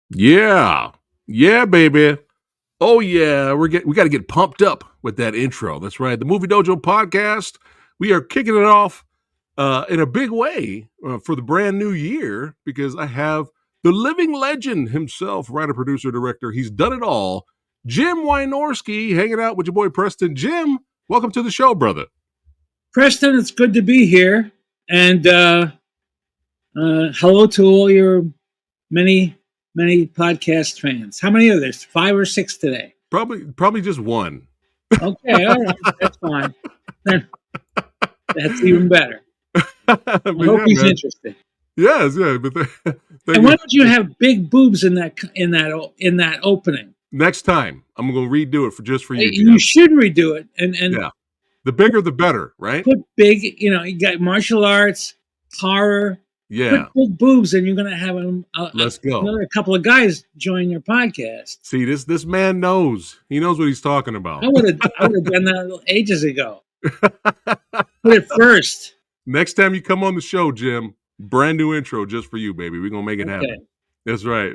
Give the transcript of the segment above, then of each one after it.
Yeah. Yeah, baby. Oh yeah, we got to get pumped up with that intro. That's right. The Movie Dojo podcast. We are kicking it off in a big way for the brand new year because I have the living legend himself, writer, producer, director. He's done it all. Jim Wynorski hanging out with your boy Preston. Jim, welcome to the show, brother. Preston, it's good to be here. And hello to all your many, many podcast fans. How many are there? 5 or 6 today? Probably just one. Okay, all right. That's fine. Then that's even better. But I hope yeah, he's man. interested. Yes, yeah. But thank And why you. don't you have big boobs in that opening? Next time, I'm going to redo it for you, You Jim. should redo it and Yeah. The bigger, the better, right? put big. You got martial arts, horror. Put Yeah. big boobs, and you're going to have Let's go. another couple of guys join your podcast. See, this man knows. He knows what he's talking I about. would have I would have done that ages ago. Put it first. Next time you come on the show, Jim, brand new intro just for you, baby. We're gonna make it Okay. happen. That's right.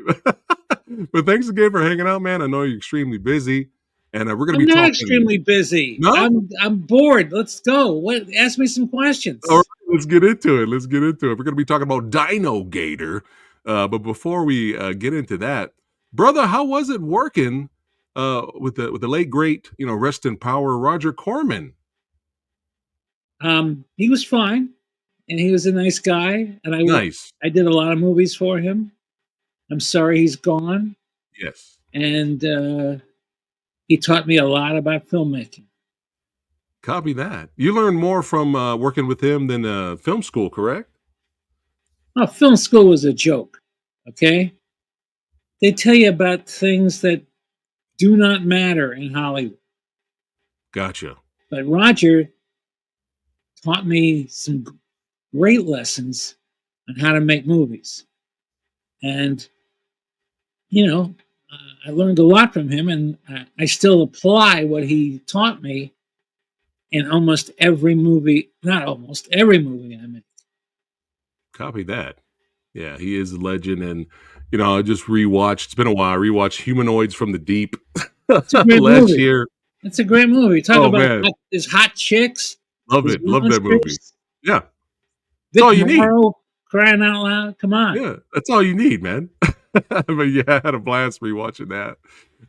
But thanks again for hanging out, man. I know you're extremely busy, and we're gonna I'm be not talking. extremely busy. No, I'm bored. Let's go. Ask me some all right, questions. let's get into it. We're gonna be talking about Dinogator, but before we get into that, brother, how was it working with the late great, rest in power, Roger Corman? He was fine, and he was a nice guy, and Nice. I did a lot of movies for him. I'm sorry he's gone, Yes. and he taught me a lot about filmmaking. Copy that. You learned more from working with him than film school, correct? Oh, film school was a joke. Okay, they tell you about things that do not matter in Hollywood, Gotcha. but Roger taught me some great lessons on how to make movies. And, you know, I learned a lot from him, and I still apply what he taught me in almost every movie, not almost every movie I make. Copy that. Yeah, he is a legend. And, I just rewatched, it's been a while, I rewatched Humanoids from the Deep It's a great last movie. year. It's a great movie. Talk Oh, about man. his hot chicks, Love his it. Love that movie. monsters, Yeah. That's Vic all you need. Morrow crying out loud. Come on. Yeah. That's all you need, man. But yeah, I had a blast rewatching that.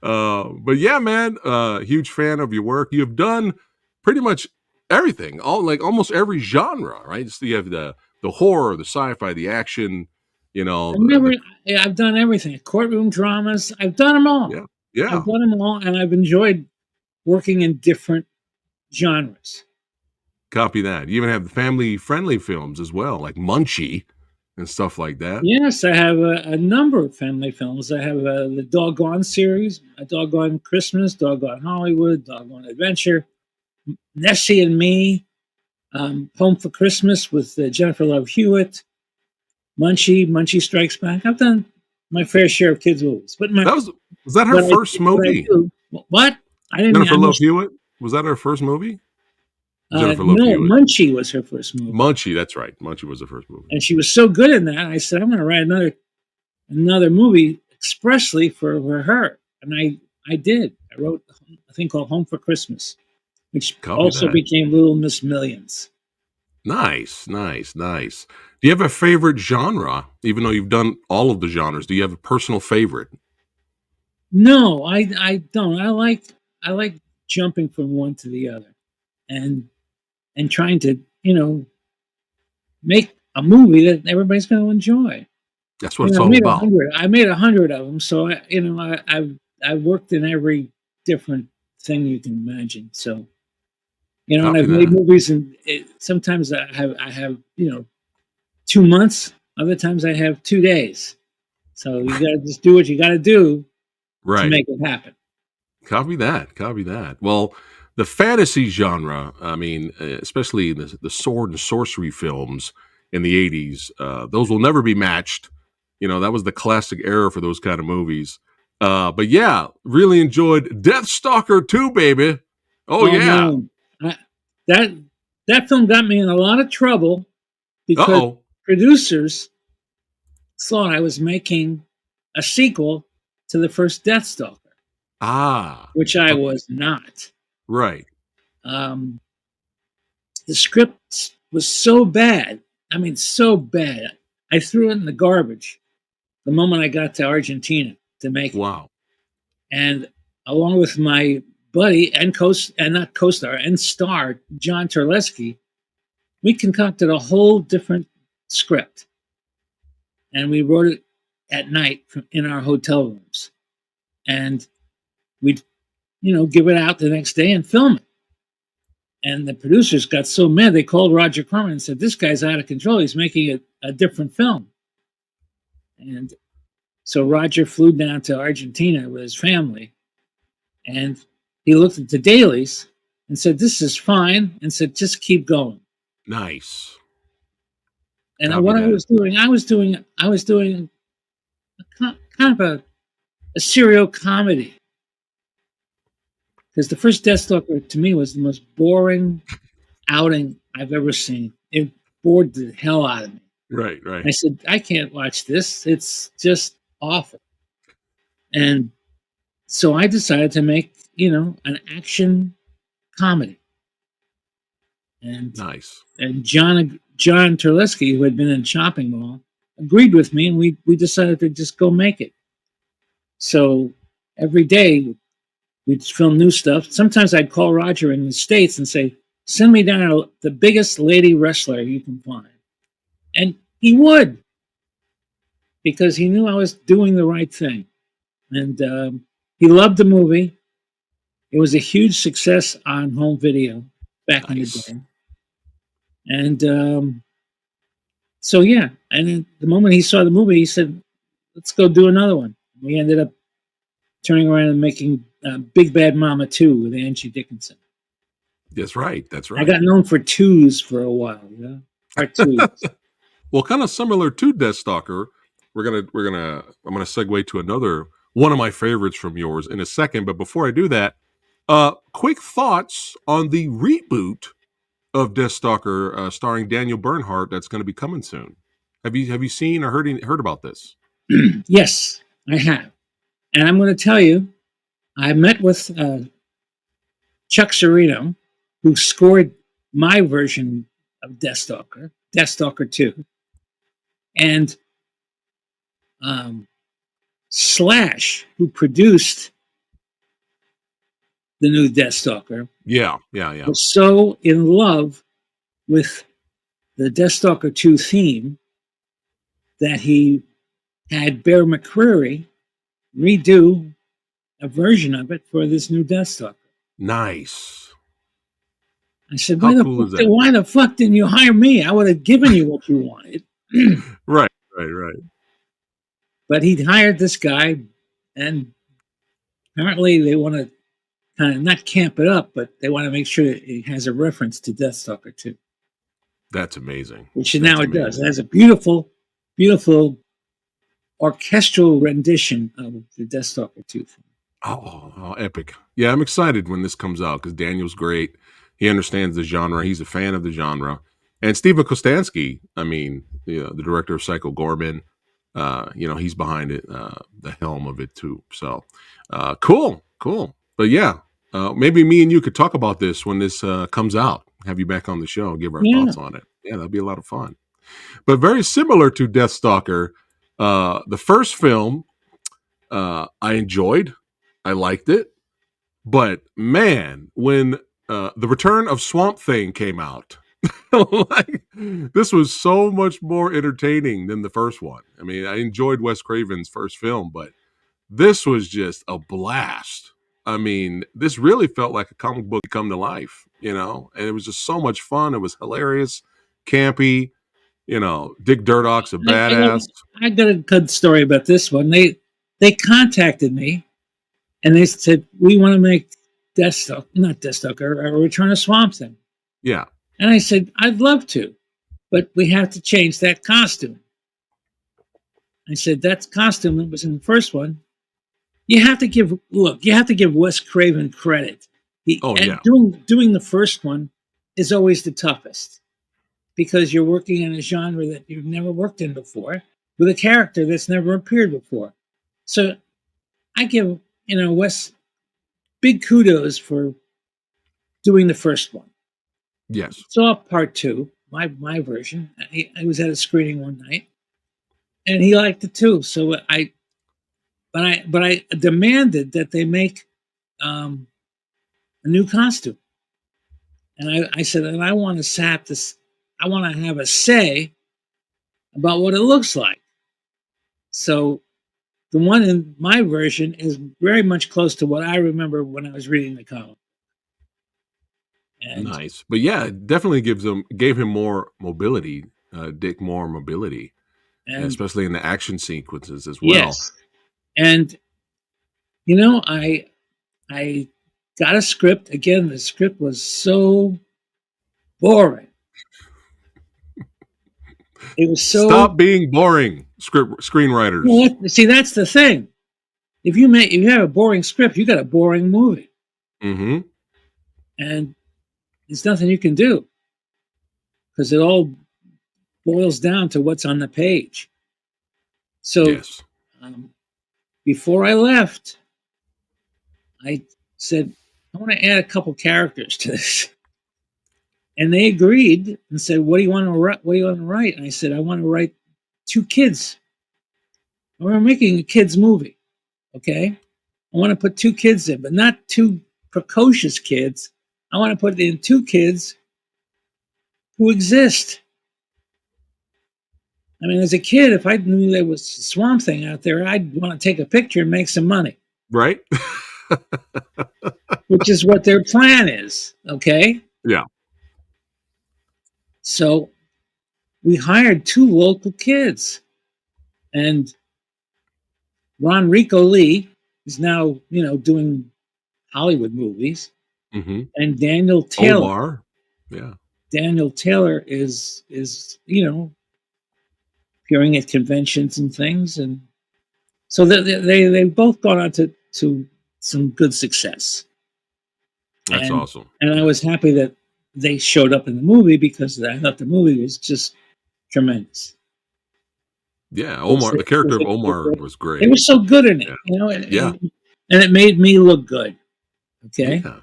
But yeah, man, huge fan of your work. You've done pretty much everything, almost every genre, right? So you have the horror, the sci-fi, the action, I've never, I've done everything. Courtroom dramas. I've done them all. yeah, yeah. I've done them all, and I've enjoyed working in different genres. Copy that. You even have family-friendly films as well, like Munchie and stuff like that. Yes, I have a number of family films. I have the Doggone series, A Doggone Christmas, Doggone Hollywood, Doggone Adventure, Nessie and Me, Home for Christmas with Jennifer Love Hewitt, Munchie Strikes Back. I've done my fair share of kids' movies. Was that her first movie? What? I didn't. Jennifer Love Hewitt? Was that her first movie? Jennifer Love No, Hewitt. Munchie was her first movie. Munchie, that's right. Munchie was the first movie. And she was so good in that. I said, I'm going to write another movie expressly for her. And I did. I wrote a thing called Home for Christmas, which also became Little Miss Millions. Nice. Do you have a favorite genre? Even though you've done all of the genres, do you have a personal favorite? No, I don't. I like jumping from one to the other, and trying to make a movie that everybody's going to enjoy. That's what it's all about. I made 100 of them, so I've worked in every different thing you can imagine. So, and I've made movies, and sometimes I have 2 months. Other times I have 2 days. So you got to just do what you got to do to make it happen. Copy that. Well, the fantasy genre, I mean, especially the sword and sorcery films in the 80s, those will never be matched. That was the classic era for those kind of movies. But yeah, really enjoyed Deathstalker 2, baby. Oh yeah. That film got me in a lot of trouble because producers thought I was making a sequel to the first Deathstalker, Ah, which I okay. was not. Right. Um, the script was so bad. I mean, so bad. I threw it in the garbage the moment I got to Argentina to make it. Wow. And along with my buddy and not co-star and star John Terleski, we concocted a whole different script, and we wrote it at night in our hotel rooms, and we'd give it out the next day and film it. And the producers got so mad they called Roger Corman and said, "This guy's out of control. He's making a different film." And so Roger flew down to Argentina with his family, and he looked at the dailies and said, "This is fine," and said, "Just keep going." Nice. And Copy what that. I was doing kind of a serial comedy, because the first Deathstalker to me was the most boring outing I've ever seen. It bored the hell out of me. Right, I right. said, I can't watch this. It's just awful. And so I decided to make, an action comedy. And Nice. John Terleski, who had been in Chopping Mall, agreed with me, and we decided to just go make it. So every day we'd film new stuff. Sometimes I'd call Roger in the States and say, "Send me down the biggest lady wrestler you can find." And he would, because he knew I was doing the right thing. And he loved the movie. It was a huge success on home video back in the Nice. day. And so, yeah. And then the moment he saw the movie, he said, "Let's go do another one." We ended up turning around and making Big Bad Mama 2 with Angie Dickinson. That's right. That's I right. got known for twos for a while, part twos. Well, kind of similar to Deathstalker, I'm gonna segue to another one of my favorites from yours in a second. But before I do that, quick thoughts on the reboot of Deathstalker, starring Daniel Bernhardt, that's going to be coming soon. Have you seen or heard about this? Yes, I have. And I'm going to tell you, I met with Chuck Serino, who scored my version of Deathstalker 2, and um, Slash, who produced the new Deathstalker, Yeah, yeah, yeah. was so in love with the Deathstalker 2 theme that he had Bear McCreary redo a version of it for this new Deathstalker. Nice. I said, How cool is that? why the fuck didn't you hire me? I would have given you what you wanted. Right, right, right. But he hired this guy, and apparently they want to kind of not camp it up, but they want to make sure that it has a reference to Deathstalker 2, That's amazing. which That's now it does. It amazing. has a beautiful, beautiful orchestral rendition of the Deathstalker 2 thing. Oh, how epic. Yeah, I'm excited when this comes out because Daniel's great. He understands the genre. He's a fan of the genre. And Steven Kostansky, I mean, the director of Psycho Gorman, he's behind it, the helm of it too. So, cool, cool. But yeah, maybe me and you could talk about this when this comes out. Have you back on the show, give our Yeah. thoughts on it. Yeah, that'd be a lot of fun. But very similar to Deathstalker, the first film I enjoyed. I liked it. But man, when the Return of Swamp Thing came out, like, this was so much more entertaining than the first one. I mean, I enjoyed Wes Craven's first film, but this was just a blast. I mean, this really felt like a comic book come to life, and it was just so much fun. It was hilarious, campy. Dick Durdock's a I, I, got, badass. I got a good story about this one. They contacted me and they said, "We want to make not Deathstalker, a Return of Swamp Thing." Yeah. And I said, "I'd love to, but we have to change that costume." I said, "That costume that was in the first one, you have to give Wes Craven credit. Oh And yeah. doing the first one is always the toughest, because you're working in a genre that you've never worked in before with a character that's never appeared before. So I give Wes big kudos for doing the first one. Yes. Saw part two, my version. I was at a screening one night, and he liked it too. So I demanded that they make um, a new costume, and I said, and I want to have this. I want to have a say about what it looks like. So the one in my version is very much close to what I remember when I was reading the comic. And Nice. But yeah, it definitely gave him more mobility, Dick more mobility, and especially in the action sequences as well. yes, and I got a script. Again, the script was so boring. It was so Stop being boring, screenwriters. see, that's the thing. If you have a boring script, you got a boring movie, Mm-hmm. and there's nothing you can do because it all boils down to what's on the page. So Yes. um, before I left, I said I want to add a couple characters to this, and they agreed and said, "What do you want to write? What do you want to write?" And I said, "I want to write two kids. We're making a kids movie, okay? I want to put two kids in, but not two precocious kids. I want to put in two kids who exist. I mean, as a kid, if I knew there was a Swamp Thing out there, I'd want to take a picture and make some money, Right? which is what their plan is, okay? Yeah. So we hired two local kids, and Ron Rico Lee is now, doing Hollywood movies, Mm-hmm. and Daniel Taylor. Omar. Yeah. Daniel Taylor is appearing at conventions and things, and so they've both gone on to some good success. That's and awesome. and I Yeah. was happy that they showed up in the movie because I thought the movie was just tremendous. Yeah. It was, Omar, the it character was of Omar was they great. were so good in it, Yeah. and, Yeah. and it made me look good. Okay. Yeah.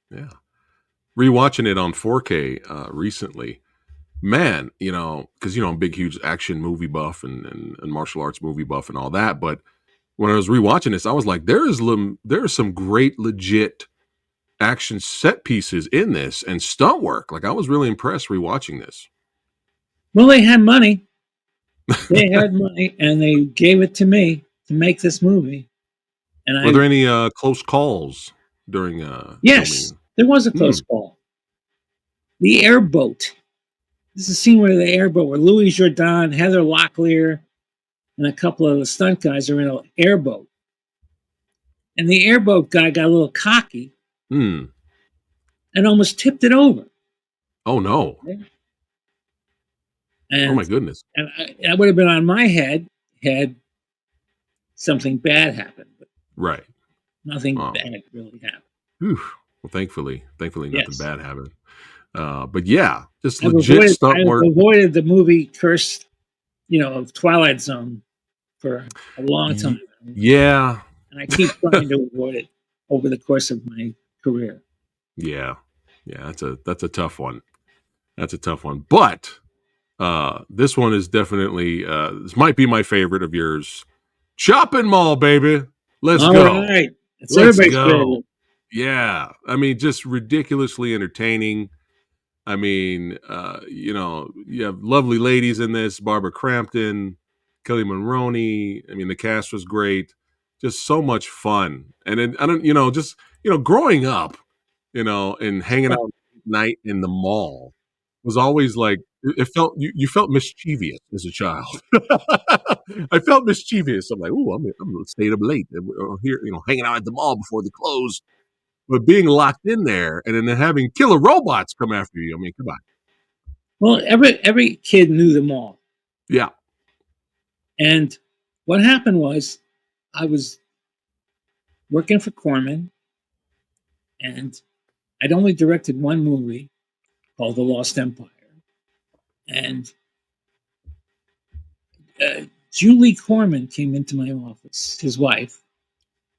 Yeah. Rewatching it on 4K recently, man, because I'm a big, huge action movie buff and martial arts movie buff and all that. But when I was rewatching this, I was like, there is some great, legit action set pieces in this and stunt work. Like I was really impressed rewatching this. Well, they had money. They had money, and they gave it to me to make this movie. And Were there any close calls during yes, filming? there was a Hmm. close call. The airboat. This is a scene where the airboat, where Louis Jourdan, Heather Locklear, and a couple of the stunt guys are in an airboat. And the airboat guy got a little cocky Hmm. and almost tipped it over. Oh no. Oh And my goodness. that would have been on my head had something bad happened, but Right. nothing Oh. bad really happened. Whew. Well, thankfully, nothing Yes. bad happened. But yeah, just legit stunt I've work. avoided the movie curse, of Twilight Zone for a long time. Yeah, And I keep trying to avoid it over the course of my career. yeah, yeah. That's a tough one. That's a tough one. But this one is definitely this might be my favorite of yours. Shopping mall, baby. Let's All go. right. That's Let's everybody's go. favorite. Yeah. I mean, just ridiculously entertaining. I mean, you have lovely ladies in this, Barbara Crampton, Kelly Monroney. I mean, the cast was great. Just so much fun. And then, I don't, just, growing up, and hanging out Oh, at night in the mall was always like, it felt, you felt mischievous as a child. I felt mischievous. I'm like, oh, I'm staying up late. Here, hanging out at the mall before the close. But being locked in there and then having killer robots come after you. I mean, come on. well, every kid knew them all. Yeah. And what happened was I was working for Corman, and I'd only directed one movie called The Lost Empire. And Julie Corman came into my office, his wife,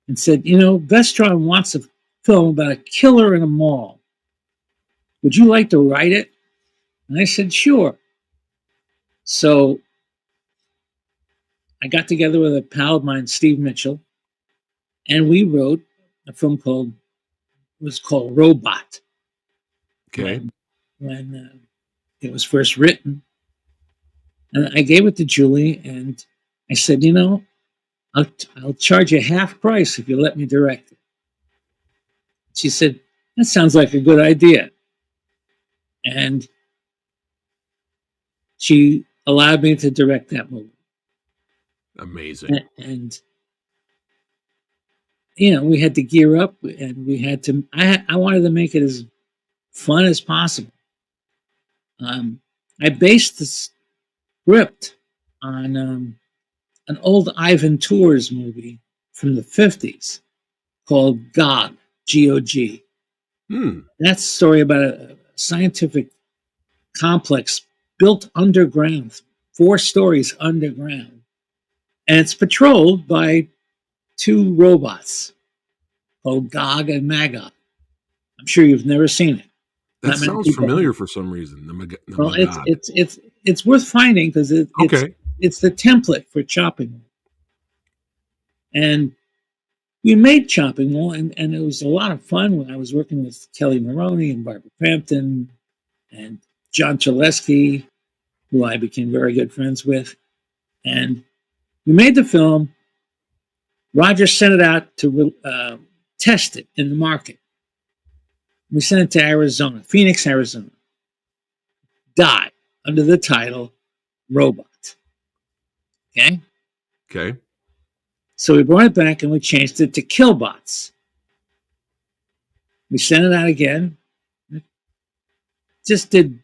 and said, Vestron wants a film about a killer in a mall. Would you like to write it? And I said, sure. So I got together with a pal of mine, Steve Mitchell, and we wrote a film was called Robot Okay. when it was first written. And I gave it to Julie, and I said, I'll charge you half price if you let me direct it. She said, that sounds like a good idea. And she allowed me to direct that movie. Amazing. And we had to gear up, and we had to. I wanted to make it as fun as possible. I based the script on an old Ivan Tours movie from the 50s called GOG, G-O-G. That's a story about a scientific complex built underground, 4 stories underground. And it's patrolled by 2 robots called Gog and Magog. I'm sure you've never seen it. That Not many sounds people familiar have. for some reason. The Well, Magog. it's worth finding because Okay. it's the template for Chopping. And we made Chopping Mall, and it was a lot of fun when I was working with Kelly Maroney and Barbara Crampton and John Chaleski, who I became very good friends with. And we made the film. Roger sent it out to test it in the market. We sent it to Arizona, Phoenix, Arizona. Died under the title Robot. Okay? Okay. So we brought it back and we changed it to Killbots. We sent it out again. Just did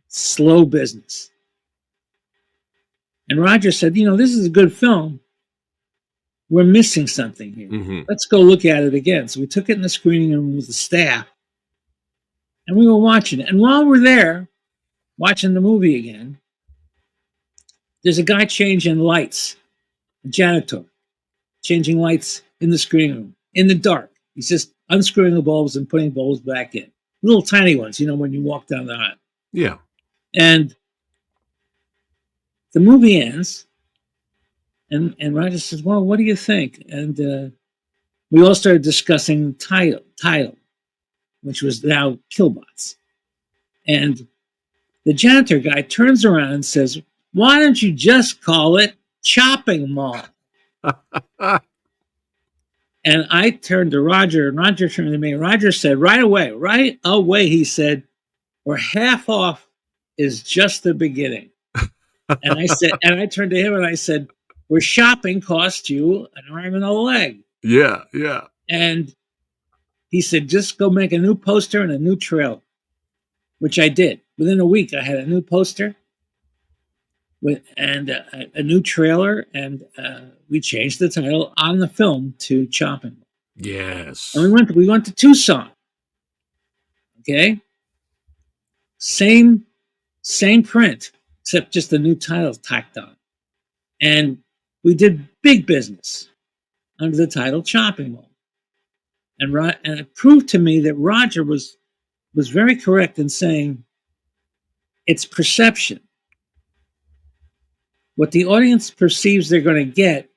slow business. And Roger said, this is a good film. We're missing something here. Mm-hmm. Let's go look at it again. So we took it in the screening room with the staff. And we were watching it. And while we're there, watching the movie again, there's a guy changing lights, a janitor, changing lights in the screening room, in the dark. He's just unscrewing the bulbs and putting bulbs back in. Little tiny ones, when you walk down the aisle. Yeah. And the movie ends, and Roger says, well, what do you think? And we all started discussing the title, which was now Killbots. And the janitor guy turns around and says, why don't you just call it Chopping Mall? And I turned to Roger, and Roger turned to me. Roger said, right away, he said, we're half off is just the beginning. And I said, and I turned to him and I said, where shopping cost you an arm and a leg. Yeah. Yeah. And he said, just go make a new poster and a new trailer, which I did. Within a week, I had a new poster and a new trailer, and we changed the title on the film to Chopping. Yes. And we went to Tucson. Okay, same print, except just the new title tacked on, and we did big business under the title Chopping Mall. And it proved to me that Roger was very correct in saying it's perception. What the audience perceives they're going to get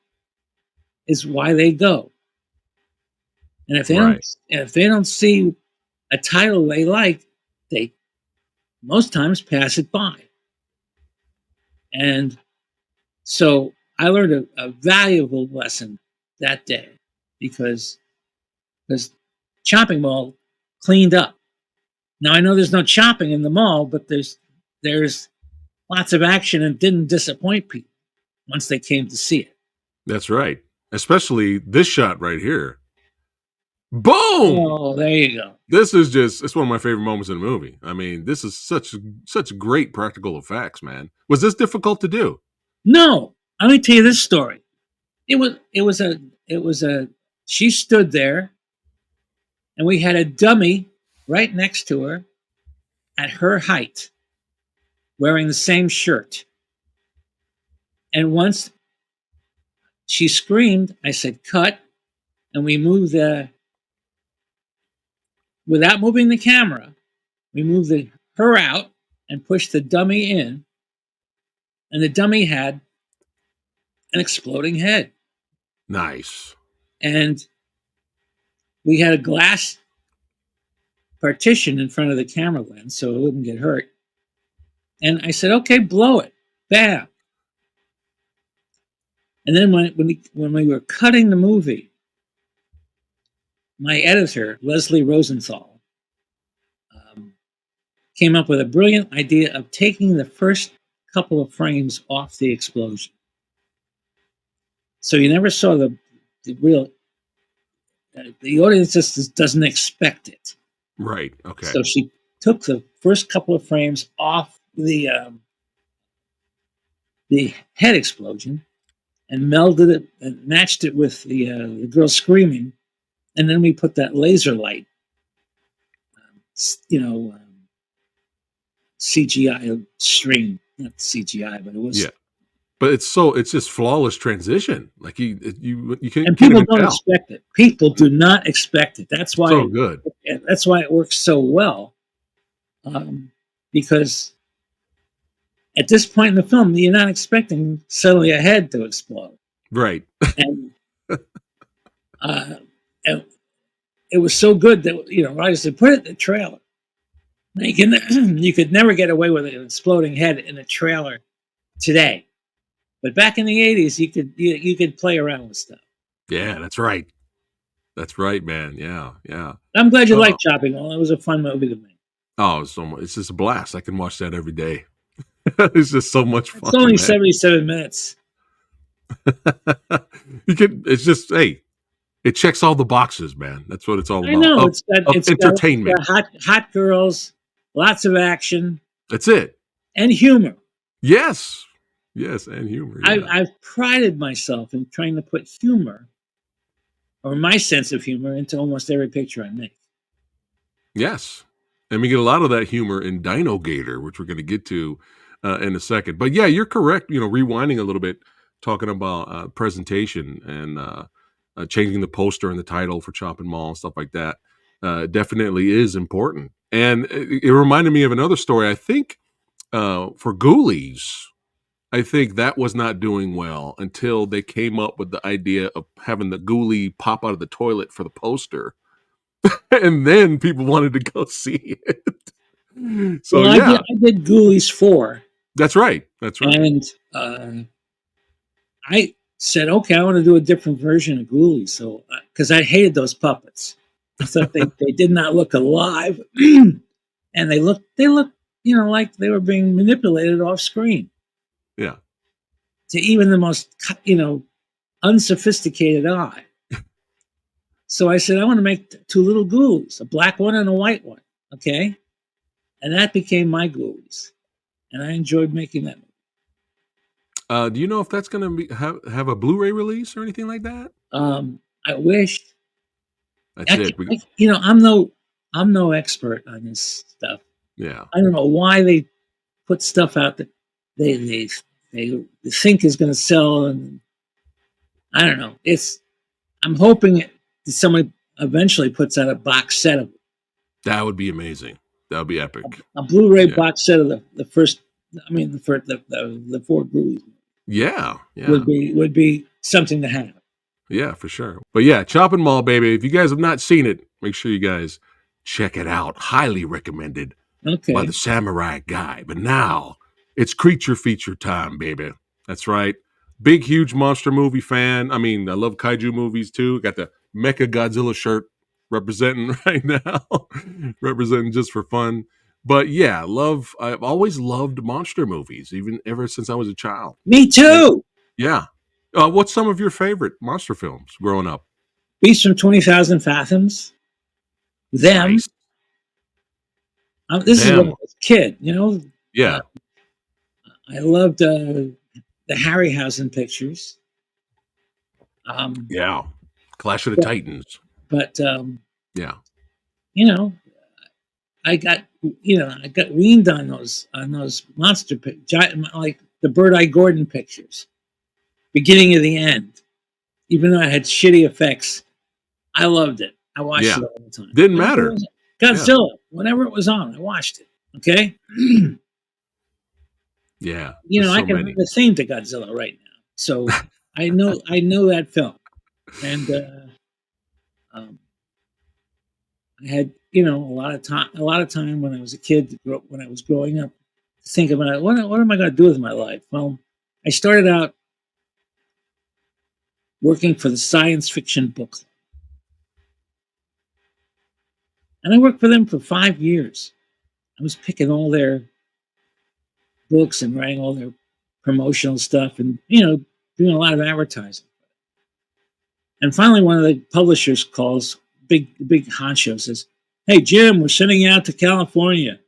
is why they go. And if they don't see a title they like, they most times pass it by. And so I learned a valuable lesson that day because Chopping Mall cleaned up. Now I know there's no chopping in the mall, but there's lots of action and didn't disappoint people once they came to see it. That's right. Especially this shot right here. Boom! Oh, there you go. This is it's one of my favorite moments in the movie. I mean, this is such great practical effects, man. Was this difficult to do? No. Let me tell you this story. It was a she stood there and we had a dummy right next to her at her height wearing the same shirt. And once she screamed. I said, cut. And we moved without moving the camera, we moved her out and pushed the dummy in. And the dummy had an exploding head. Nice. And we had a glass partition in front of the camera lens so it wouldn't get hurt. And I said, okay, blow it. Bam. And then when we were cutting the movie, my editor, Leslie Rosenthal, came up with a brilliant idea of taking the first couple of frames off the explosion. So you never saw the real, the audience just doesn't expect it. Right. Okay. So she took the first couple of frames off the head explosion and melded it and matched it with the girl screaming. And then we put that laser light, CGI stream, not CGI, but it was. Yeah. But it's just flawless transition. Like you can't, And can't people even don't tell. expect it. People do not expect it. That's why. So good. That's why it works so well. Because at this point in the film, you're not expecting suddenly a head to explode. Right. And it was so good that I said, put it in the trailer. Now you could never get away with an exploding head in a trailer today, but back in the '80s, you could play around with stuff. Yeah, that's right. That's right, man. Yeah, yeah. I'm glad you liked Chopping Mall. It was a fun movie to make. Oh, it's just a blast. I can watch that every day. It's just so much fun. It's only 77 minutes. It's just, hey, it checks all the boxes, man. That's what it's all about. I know. It's entertainment. Got hot girls, lots of action. That's it. And humor. Yes. Yes, and humor. Yeah. I've prided myself in trying to put humor, or my sense of humor, into almost every picture I make. Yes. And we get a lot of that humor in Dinogator, which we're going to get to in a second. But yeah, you're correct. Rewinding a little bit, talking about presentation and changing the poster and the title for Chopping Mall and stuff like that definitely is important. And it reminded me of another story. I think for Ghoulies, I think that was not doing well until they came up with the idea of having the ghoulie pop out of the toilet for the poster. And then people wanted to go see it. So well, yeah, I did Ghoulies 4. That's right. That's right. And I said, okay, I want to do a different version of Ghoulies. So, because I hated those puppets, I thought they did not look alive, and they looked, like they were being manipulated off screen. Yeah. To even the most, unsophisticated eye. So I said, I want to make two little ghoulies, a black one and a white one. Okay. And that became my Ghoulies. And I enjoyed making that movie. Do you know if that's going to have a Blu-ray release or anything like that? I wish. That's it. I'm no expert on this stuff. Yeah. I don't know why they put stuff out that they think is going to sell, and I don't know. I'm hoping that someone eventually puts out a box set of it. That would be amazing. That would be epic. A Blu-ray box set of the first. I mean, the four Ghoulies. Yeah. Would be something to have. Yeah, for sure. But yeah, Chopping Mall, baby. If you guys have not seen it, make sure you guys check it out. Highly recommended by the Samurai Guy. But now it's creature feature time, baby. That's right. Big, huge monster movie fan. I mean, I love kaiju movies too. Got the Mecha Godzilla shirt representing right now, representing just for fun. But yeah, I've always loved monster movies, even ever since I was a child. Me too. Yeah. What's some of your favorite monster films growing up? Beast from 20,000 Fathoms. Them. Nice. This is when I was a kid, Yeah. I loved the Harryhausen pictures. Yeah. Clash of the Titans. But yeah. I got weaned on those monster like the Bird Eye Gordon pictures, beginning of the end. even though it had shitty effects, I loved it. I watched Yeah. it all the time. Didn't matter. Yeah. Godzilla, whenever it was on, I watched it. Okay. Yeah. You There's know, I so can many. run the theme to Godzilla right now. So I know that film. And um, I had, a lot of time when I was a kid, when I was growing up, to think about what am I going to do with my life? Well, I started out working for the science fiction book club, and I worked for them for 5 years. I was picking all their books and writing all their promotional stuff, and doing a lot of advertising. And finally, one of the publishers calls, big honcho, says, "Hey Jim, we're sending you out to California."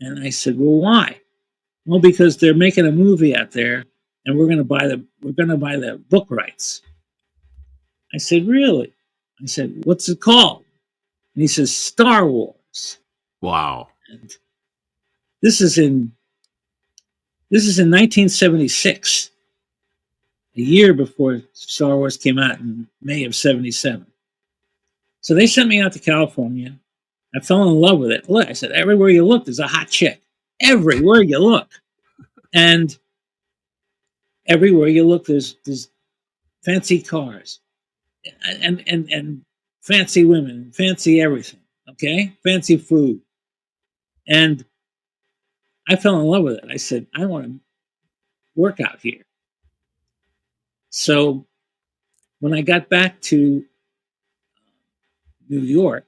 And I said, "Well, why?" "Well, because they're making a movie out there, and we're going to buy the book rights." I said, "Really?" I said, "What's it called?" And he says, "Star Wars." Wow. And this is in this is in 1976, a year before Star Wars came out in May of '77. So they sent me out to California. I fell in love with it. Look, I said, everywhere you look, there's a hot chick. Everywhere you look. And everywhere you look, there's fancy cars and fancy women, fancy everything. Okay? Fancy food. And I fell in love with it. I said, I want to work out here. So when I got back to New York,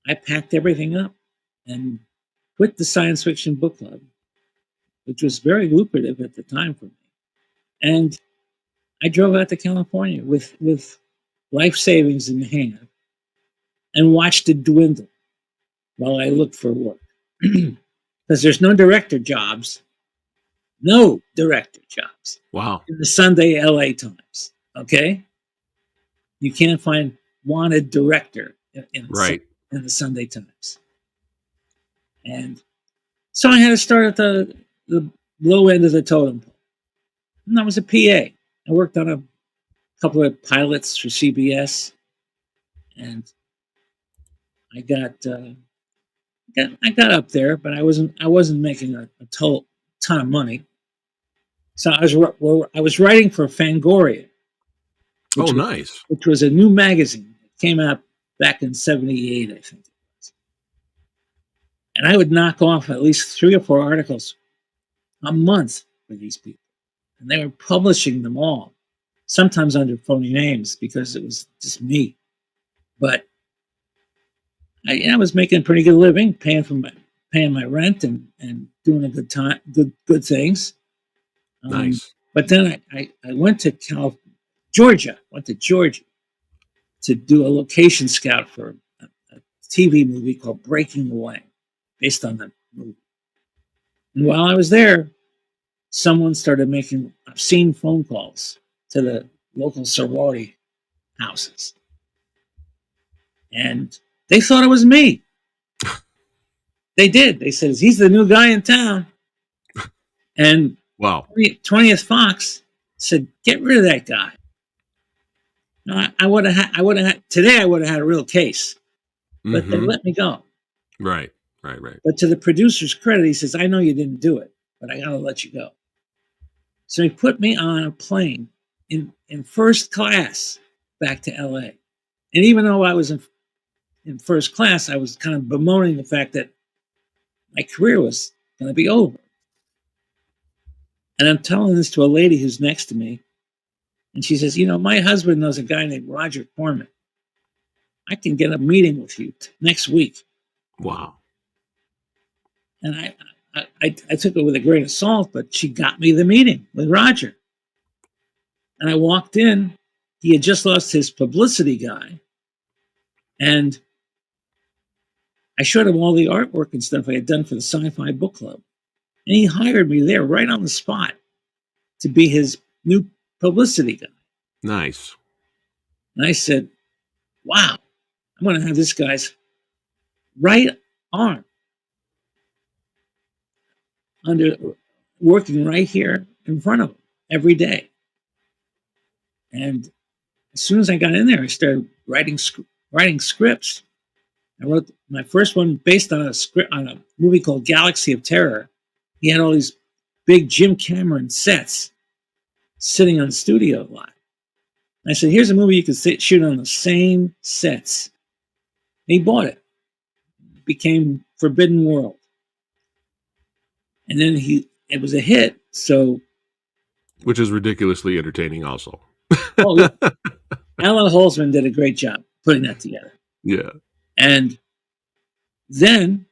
I packed everything up and quit the science fiction book club, which was very lucrative at the time for me. And I drove out to California with life savings in hand and watched it dwindle while I looked for work. Because there's no director jobs Wow. in the Sunday LA Times. Okay? You can't find wanted director Right. in the Sunday Times. And so I had to start at the low end of the totem pole. And I was a PA. I worked on a couple of pilots for CBS, and I got up there, but I wasn't making a ton of money. So I was writing for Fangoria, Oh, which was nice. which was a new magazine. It came out back in '78, I think it was. And I would knock off at least 3 or 4 articles a month for these people, and they were publishing them all, sometimes under phony names because it was just me. But I was making a pretty good living, paying my rent and doing a good time, good things. Um, Nice. but then I went to Georgia, to do a location scout for a TV movie called Breaking Away, based on the movie. And while I was there, someone started making obscene phone calls to the local sorority houses, and they thought it was me. They did. They said, "He's the new guy in town." And Wow. 20th Fox said, "Get rid of that guy." No, today I would have had a real case, but they Mm-hmm. let me go. Right. Right. Right. But to the producer's credit, he says, "I know you didn't do it, but I got to let you go." So he put me on a plane in first class back to LA. And even though I was in first class, I was kind of bemoaning the fact that my career was going to be over. And I'm telling this to a lady who's next to me. And she says, "My husband knows a guy named Roger Corman. I can get a meeting with you next week." Wow. And I took it with a grain of salt, but she got me the meeting with Roger. And I walked in. He had just lost his publicity guy. And I showed him all the artwork and stuff I had done for the Sci-Fi book club. And he hired me there right on the spot to be his new publicity guy. Nice. And I said, "Wow, I'm going to have this guy's right arm under working right here in front of him every day." And as soon as I got in there, I started writing scripts. I wrote my first one based on a script on a movie called Galaxy of Terror. He had all these big Jim Cameron sets sitting on the studio lot. I said, "Here's a movie you can shoot on the same sets." And he bought it. It became Forbidden World, and then it was a hit. So, which is ridiculously entertaining, also. oh yeah, Alan Holzman did a great job putting that together. Yeah. And then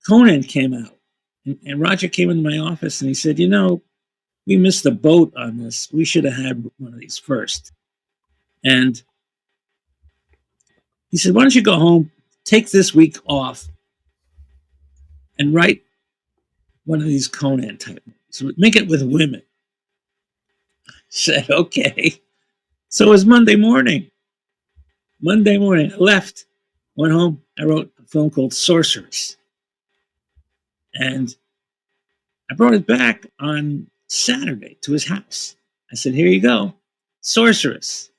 Conan came out, and Roger came into my office and he said, "You know, we missed the boat on this. We should have had one of these first." And he said, "Why don't you go home, take this week off, and write one of these Conan type movies. Make it with women." I said, "Okay." So it was Monday morning. I left, went home. I wrote a film called Sorceress. And I brought it back on Saturday to his house. I said, "Here you go, Sorceress."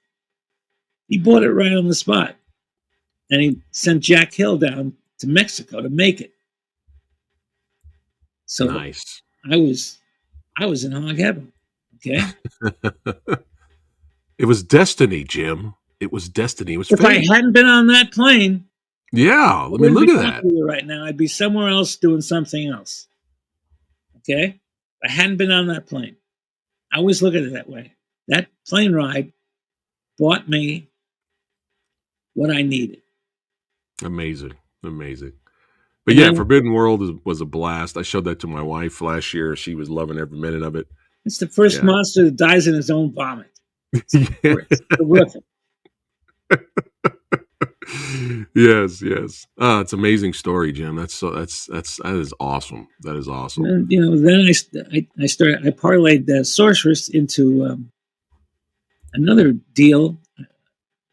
He bought it right on the spot. And he sent Jack Hill down to Mexico to make it. So nice. I was in hog heaven. Okay. It was destiny, Jim. It was destiny. It was if fate. I hadn't been on that plane, yeah, I mean, look at that. Right now, I'd be somewhere else doing something else. Okay, if I hadn't been on that plane, I always look at it that way. That plane ride bought me what I needed. Amazing. But yeah, Forbidden World was a blast. I showed that to my wife last year. She was loving every minute of it. It's the first monster that dies in his own vomit. It's terrific. yes. It's an amazing story, Jim. That is awesome. That is awesome. And, then I parlayed the Sorceress into another deal.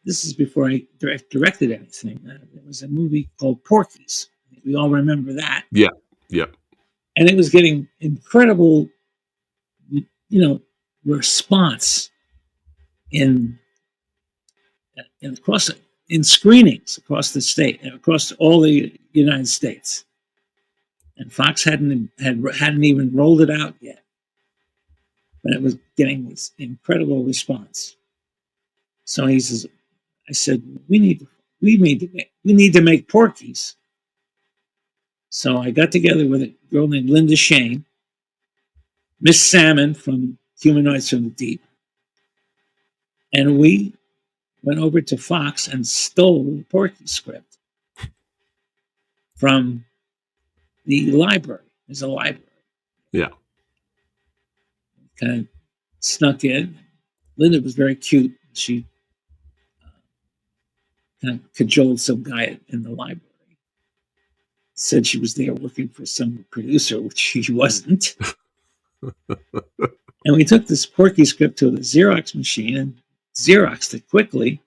This is before I directed anything. There was a movie called Porky's. We all remember that. Yeah. And it was getting incredible, response in screenings across the state, across all the United States. And Fox hadn't even rolled it out yet, but it was getting this incredible response. So I said, we need to make Porky's. So I got together with a girl named Linda Shane, Miss Salmon from Humanoids from the Deep, and we went over to Fox and stole the Porky script from the library. There's a library. Yeah. Kind of snuck in. Linda was very cute. She kind of cajoled some guy in the library. Said she was there working for some producer, which she wasn't. And we took this Porky script to the Xerox machine and Xeroxed it quickly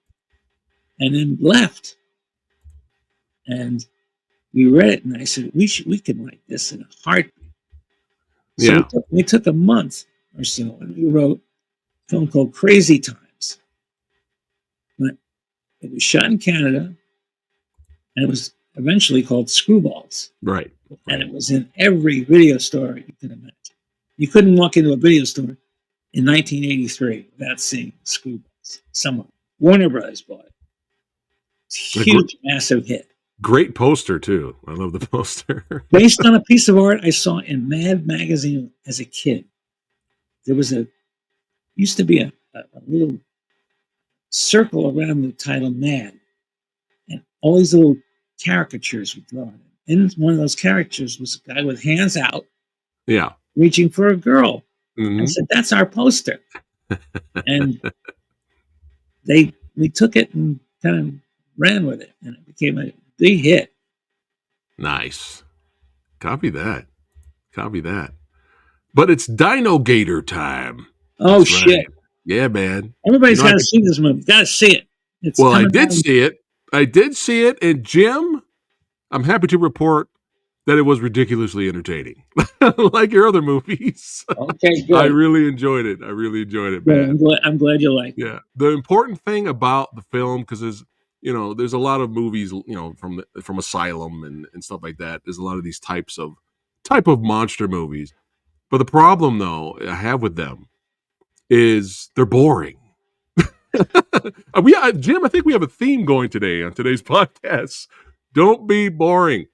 and then left. And we read it and I said, we can write this in a heartbeat. So we took a month or so and we wrote a film called Crazy Times. But it was shot in Canada and it was eventually called Screwballs. Right. And it was in every video store you could imagine. You couldn't walk into a video store in 1983 without seeing Screwballs somewhere. Warner Brothers bought it. It's a huge, massive hit. Great poster, too. I love the poster. Based on a piece of art I saw in Mad magazine as a kid. There was used to be a little circle around the title Mad. And all these little caricatures were drawn. And one of those caricatures was a guy with hands out. Yeah. Reaching for a girl. Mm-hmm. I said, "That's our poster." And we took it and kind of ran with it. And it became a big hit. Nice. Copy that. But it's Dinogator time. Oh, that's shit. Right. Yeah, man. Everybody's got to see this movie. Got to see it. I did see it. And Jim, I'm happy to report that it was ridiculously entertaining, like your other movies. Okay, I good. really enjoyed it. I really enjoyed it, Good. man. I'm glad you liked it. Yeah. The important thing about the film, because there's a lot of movies, from Asylum and stuff like that. There's a lot of these type of monster movies. But the problem, though, I have with them is they're boring. Jim, I think we have a theme going today on today's podcast. Don't be boring.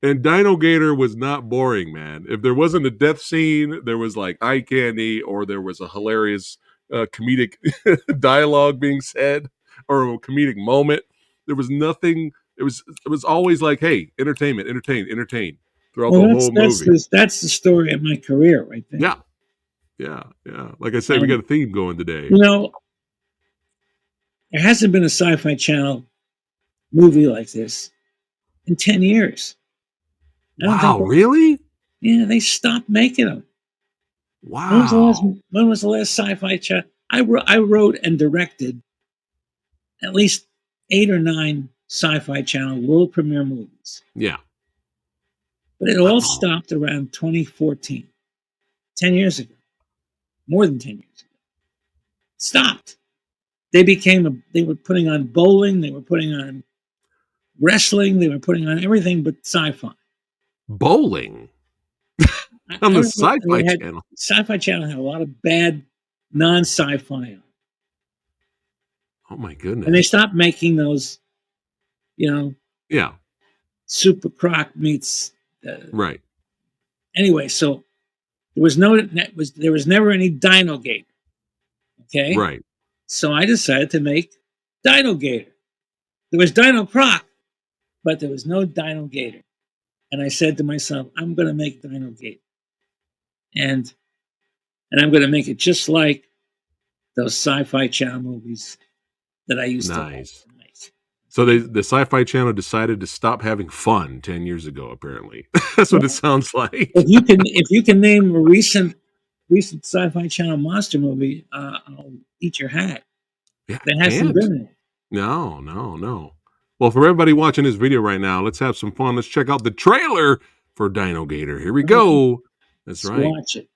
And Dinogator was not boring, man. If there wasn't a death scene, there was like eye candy, or there was a hilarious comedic dialogue being said, or a comedic moment. There was nothing. It was always like, hey, entertainment, entertain throughout Well, the whole movie. that's the story of my career right there. Yeah, yeah. Like I said, we And got a theme going today. you know, there hasn't been a Sci-Fi Channel movie like this in 10 years. I don't think. Wow, really? Yeah, they stopped making them. Wow. When was the last Sci-Fi Channel? I wrote and directed at least 8 or 9 Sci-Fi Channel world premiere movies, Yeah. but it all Wow. stopped around 2014, 10 years ago, more than 10 years ago. Stopped. They were putting on bowling, they were putting on wrestling, they were putting on everything but sci-fi. Bowling I on the remember Sci-Fi they had Channel. Sci-Fi Channel had a lot of bad non-sci-fi on, Oh my and they goodness. stopped making those. Yeah. Super Croc meets. Right. Anyway, so there was never any Dinogator. Okay, Right. so I decided to make Dinogator. There was Dino Croc, but there was no Dinogator. And I said to myself, I'm going to make Dinogator, and I'm going to make it just like those Sci-Fi Channel movies that I used to like Nice. to make. So the Sci-Fi Channel decided to stop having fun 10 years ago, apparently. That's what it Well, sounds like. if you can name a recent Sci-Fi Channel monster movie, I'll eat your hat. Yeah, I That hasn't can't. been it. No. Well, for everybody watching this video right now, let's have some fun. Let's check out the trailer for Dinogator. Here we go. That's Let's right. watch it.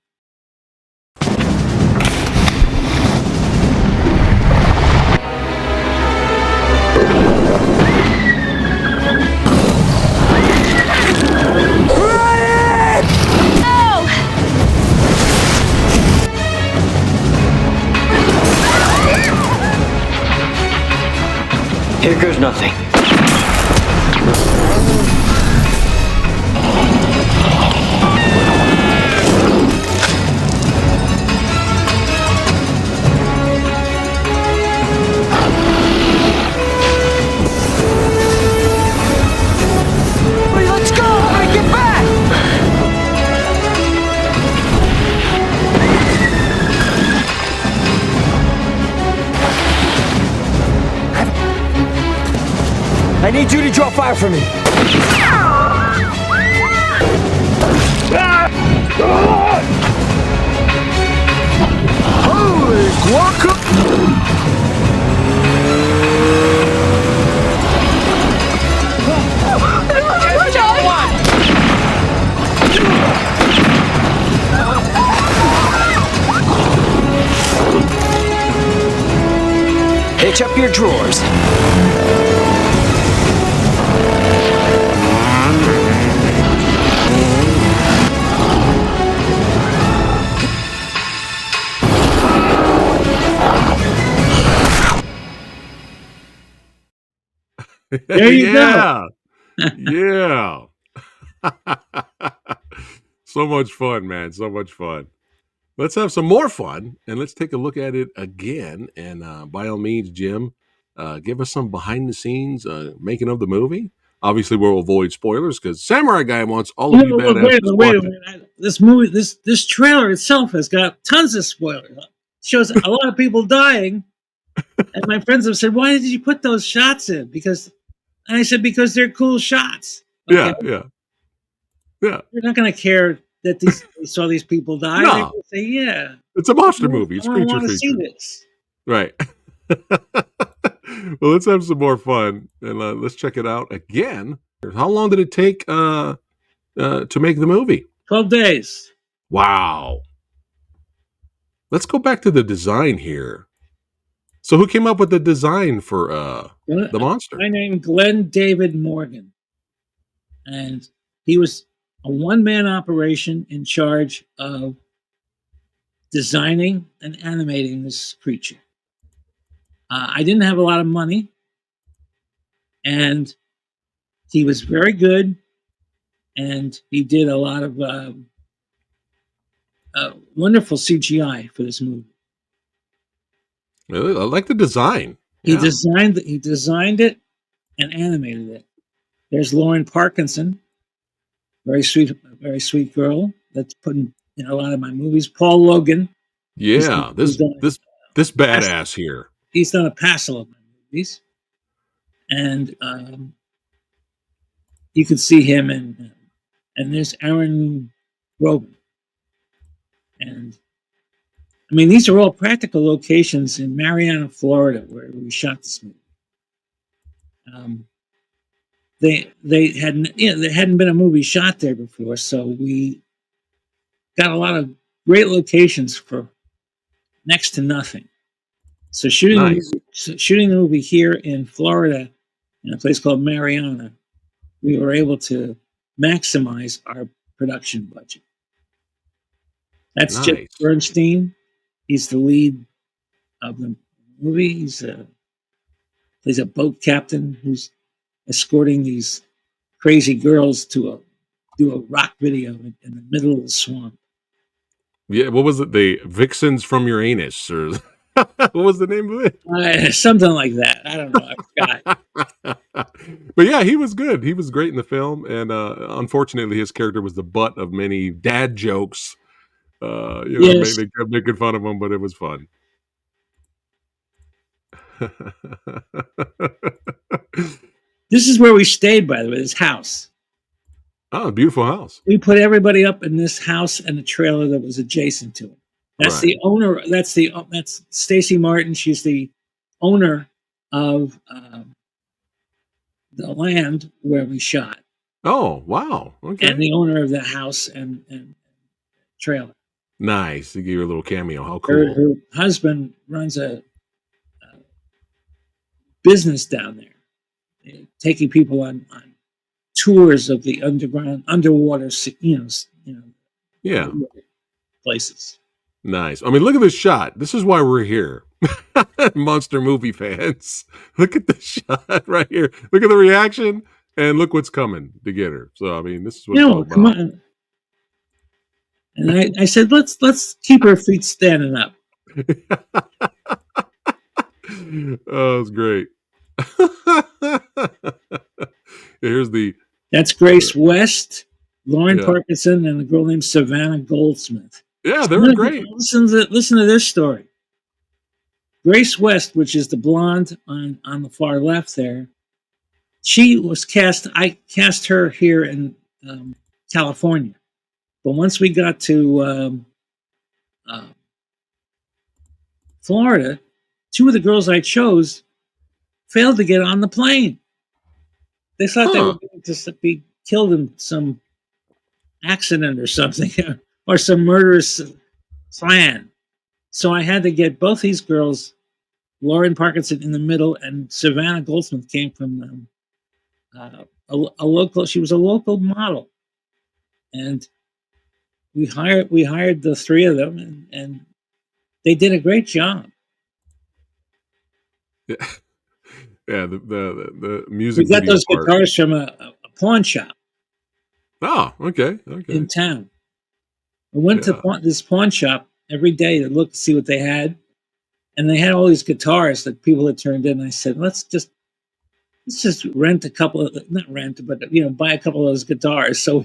Here goes nothing. Wait, let's go! I get back! I need you to draw fire for me. Holy guaca! Hitch up your drawers. There you Yeah. Yeah. So much fun, man. So much fun. Let's have some more fun and let's take a look at it again. And by all means, Jim, give us some behind the scenes making of the movie. Obviously, we'll avoid spoilers because Samurai Guy wants all of you badasses to Wait a watch it. minute. This movie, this trailer itself has got tons of spoilers. It shows a lot of people dying, and my friends have said, "Why did you put those shots in?" And I said, "Because they're cool shots." Okay, Yeah. you're not going to care that they saw these people die. They're No, going to say, "Yeah, it's a monster movie. It's I creature want to see feature. this." Right. Well, let's have some more fun and let's check it out again. How long did it take to make the movie. 12 days. Wow. Let's go back to the design here. So who came up with the design for the monster? I named Glenn David Morgan. And he was a one-man operation in charge of designing and animating this creature. I didn't have a lot of money, and he was very good, and he did a lot of wonderful CGI for this movie. Really? I like the design. He designed it and animated it. There's Lauren Parkinson, very sweet girl that's put in a lot of my movies. Paul Logan. Yeah, this badass here. He's done a passel of my movies, and you can see him and there's Aaron Groban, and I mean these are all practical locations in Marianna, Florida, where we shot this movie. There hadn't been a movie shot there before, so we got a lot of great locations for next to nothing. So shooting the movie here in Florida, in a place called Marianna, we were able to maximize our production budget. That's Jeff Bernstein. He's the lead of the movie. He's plays a boat captain who's escorting these crazy girls to do a rock video in the middle of the swamp. Yeah, what was it? The Vixens from Uranus, or what was the name of it? Something like that. I don't know. I forgot. But yeah, he was good. He was great in the film, and unfortunately, his character was the butt of many dad jokes. Yes. They kept making fun of him, but it was fun. This is where we stayed, by the way, this house. Oh, a beautiful house. We put everybody up in this house and a trailer that was adjacent to it. That's the owner. That's Stacy Martin. She's the owner of the land where we shot. Oh, wow. Okay. And the owner of the house and trailer. Nice. He gave you a little cameo. How cool. Her husband runs a business down there, taking people on tours of the underwater, yeah, places. Nice. I mean, look at this shot. This is why we're here. Monster movie fans. Look at this shot right here. Look at the reaction, and look what's coming to get her. So, I mean, this is what it's all come about. on. And I said, let's keep her feet standing up. Oh, it's great. That's Grace West, Lauren Parkinson, and a girl named Savannah Goldsmith. Yeah, they were great. Listen to this story. Grace West, which is the blonde on the far left there, she was cast. I cast her here in California, but once we got to Florida, two of the girls I chose failed to get on the plane. They thought they were going to be killed in some accident or something, or some murderous plan. So I had to get both these girls, Lauren Parkinson in the middle, and Savannah Goldsmith came from a local. She was a local model, and we hired the three of them, and they did a great job. Yeah. Yeah, the music. We got those guitars from a pawn shop. Oh, okay. In town. I went to this pawn shop every day to look to see what they had, and they had all these guitars that people had turned in. I said, let's just rent a couple of, not rent, but buy a couple of those guitars. So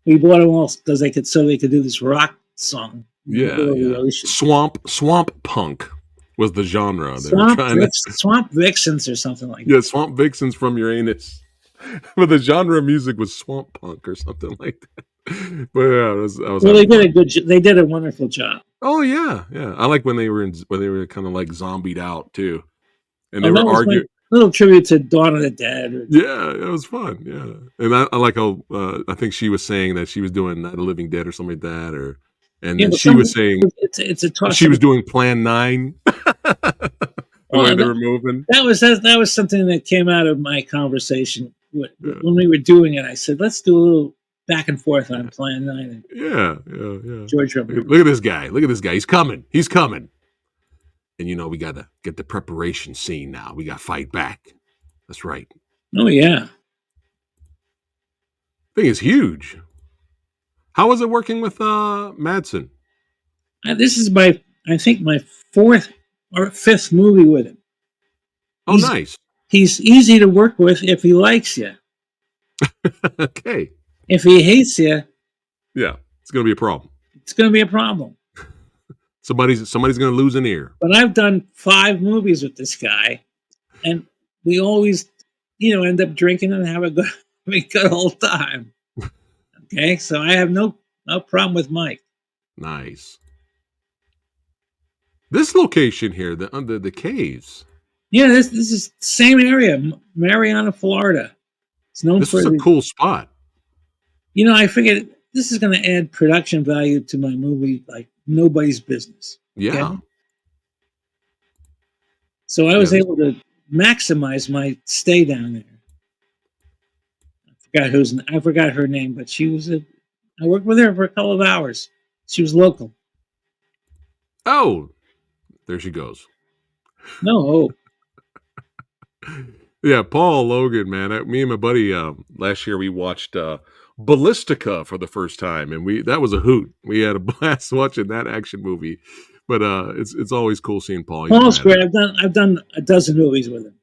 we bought them all because they could do this rock song. Yeah. Swamp punk was the genre. Swamp Vixens or something like that. Yeah, Swamp Vixens from Uranus. But the genre of music was swamp punk or something like that. But yeah, they did a wonderful job. Oh yeah. I like when they were kind of like zombied out too, and they were arguing. little tribute to Dawn of the Dead. Yeah, it was fun. Yeah, and I like how I think she was saying that she was doing Night of the Living Dead or something like that, and Yeah, then but she was saying it's a toss she up. was doing Plan 9. The way they were moving. That was something that came out of my conversation when Yeah. we were doing it. I said, let's do a little back and forth on Plan 9 and Yeah. George Romero. Look at this guy. Look at this guy. He's coming. He's coming. And we got to get the preparation scene now. We got to fight back. That's right. Oh yeah. Thing is huge. How was it working with Madsen? This is I think my fourth or fifth movie with him. Oh, nice. He's easy to work with if he likes you. Okay. If he hates you, yeah, it's going to be a problem. It's going to be a problem. Somebody's going to lose an ear. But I've done 5 movies with this guy, and we always, end up drinking and have a good old time. Okay, so I have no problem with Mike. Nice. This location here, under the caves. Yeah, this is the same area, Mariana, Florida. It's known this for is a cool spot. I figured this is going to add production value to my movie like nobody's business. Yeah. Okay? So I was able to maximize my stay down there. I forgot her name, but I worked with her for a couple of hours. She was local. Oh, there she goes. No. Yeah, Paul Logan, man. Me and my buddy last year we watched Ballistica for the first time, and that was a hoot. We had a blast watching that action movie. But it's always cool seeing Paul. Paul's great. I've done a dozen movies with him.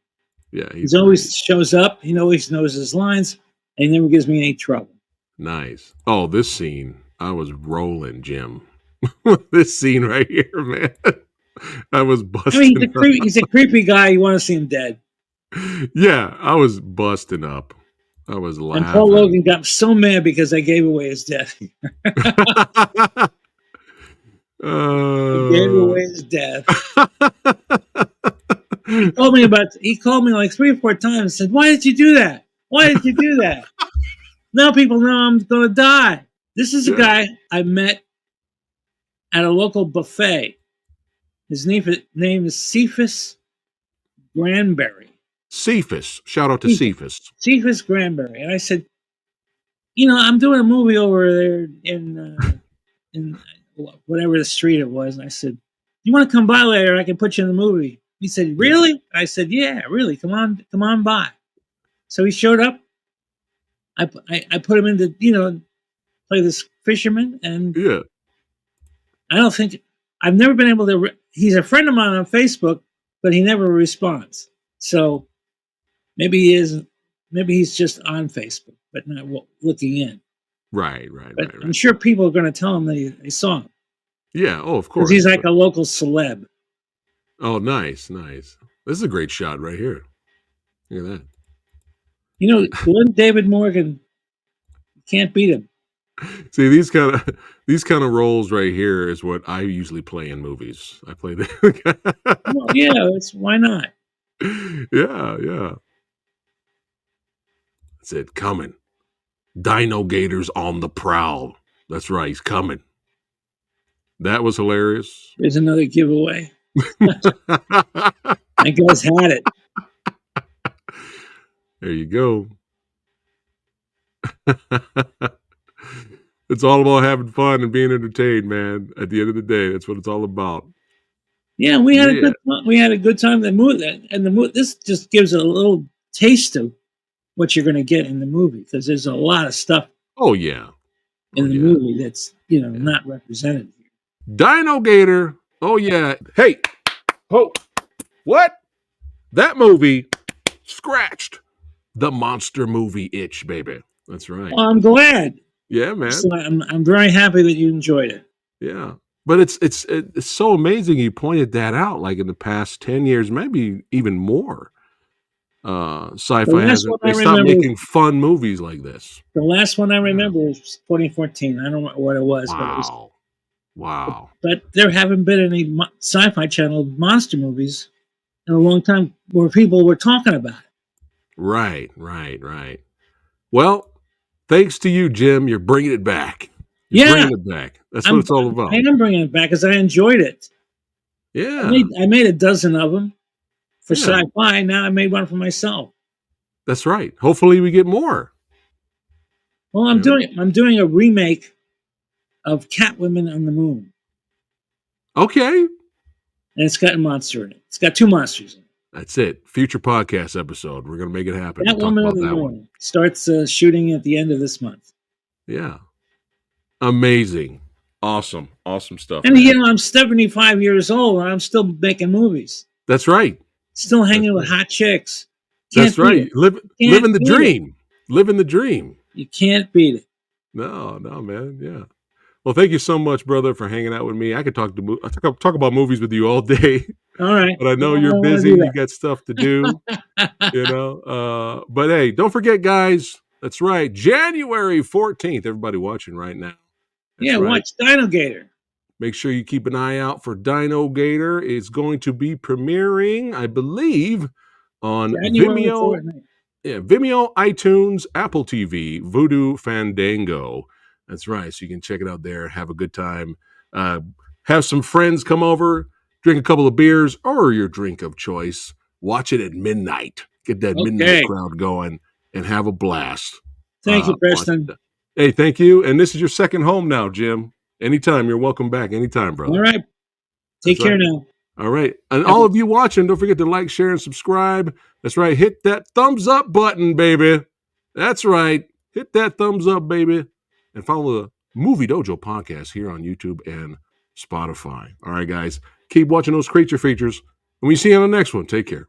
Yeah, he always shows up. He always knows his lines, and he never gives me any trouble. Nice. Oh, this scene, I was rolling, Jim. This scene right here, man. I was busting. I mean, he's a creepy guy. You want to see him dead. Yeah, I was busting up. I was laughing. And Paul Logan got so mad because I gave away his death. He gave away his death. He called me like 3 or 4 times and said, "Why did you do that? Why did you do that?" Now people know I'm going to die. This is a guy I met at a local buffet. His name is Cephas Granberry. Cephas. Shout out to Cephas. Cephas Granberry. And I said, I'm doing a movie over there in whatever the street it was. And I said, "You want to come by later? I can put you in the movie." He said, "Really?" I said, "Yeah, really. Come on by." So he showed up. I put him into, play this fisherman. And I've never been able to, he's a friend of mine on Facebook, but he never responds. So maybe he's just on Facebook, but not looking in. Right. I'm sure people are going to tell him they saw him. Yeah, of course. He's like a local celeb. Oh, nice. This is a great shot right here. Look at that. Glenn David Morgan, can't beat him. See, these kind of roles right here is what I usually play in movies. I play the Well, yeah, why not? Yeah. That's it, coming. Dinogator's on the prowl. That's right, he's coming. That was hilarious. There's another giveaway. That guy's had it. There you go. It's all about having fun and being entertained, man. At the end of the day, that's what it's all about. Yeah, we had a good time. This just gives a little taste of what you're going to get in the movie, because there's a lot of stuff. Oh yeah, in the movie that's not represented here. Dinogator. Oh yeah. Hey, what? That movie scratched the monster movie itch, baby. That's right. Well, I'm glad. Yeah, man. So I'm very happy that you enjoyed it. Yeah. But it's so amazing you pointed that out, like in the past 10 years, maybe even more. Sci-Fi hasn't stopped making fun movies like this. The last one I remember was 2014. I don't know what it was. Wow. But there haven't been any Sci-Fi Channel monster movies in a long time where people were talking about it. Right. Well, thanks to you, Jim. You're bringing it back. You're Yeah, bringing it back. That's what it's all about. I am bringing it back because I enjoyed it. Yeah. I made a dozen of them for Yeah. Sci-Fi. Now I made one for myself. That's right. Hopefully we get more. Well, I'm doing a remake of Catwoman on the Moon, Okay. and it's got a monster in it. It's got two monsters in it. That's it. Future podcast episode. We're going to make it happen. We'll talk Catwoman about on the that Moon one. starts shooting at the end of this month. Yeah. Amazing. Awesome stuff. And man. I'm 75 years old, and I'm still making movies. That's right. Still hanging with hot chicks. That's right. Living the dream. Living the dream. You can't beat it. No, man. Yeah. Well, thank you so much, brother, for hanging out with me. I could talk about movies with you all day. All right. But I know you're busy. You got stuff to do. But hey, don't forget, guys. That's right. January 14th. Everybody watching right now. That's right. Watch Dinogator. Make sure you keep an eye out for Dinogator. It's going to be premiering, I believe, on January Vimeo. 14th. Yeah, Vimeo, iTunes, Apple TV, Vudu, Fandango. That's right. So you can check it out there. Have a good time. Have some friends come over, drink a couple of beers or your drink of choice. Watch it at midnight. Get that midnight crowd going and have a blast. Thank you, Preston. Hey, thank you. And this is your second home now, Jim. Anytime. You're welcome back. Anytime, brother. All right. Take care now. All right. And all of you watching, don't forget to like, share, and subscribe. That's right. Hit that thumbs up button, baby. That's right. Hit that thumbs up, baby. And follow the Movie Dojo podcast here on YouTube and Spotify. All right, guys. Keep watching those creature features. And we see you on the next one. Take care.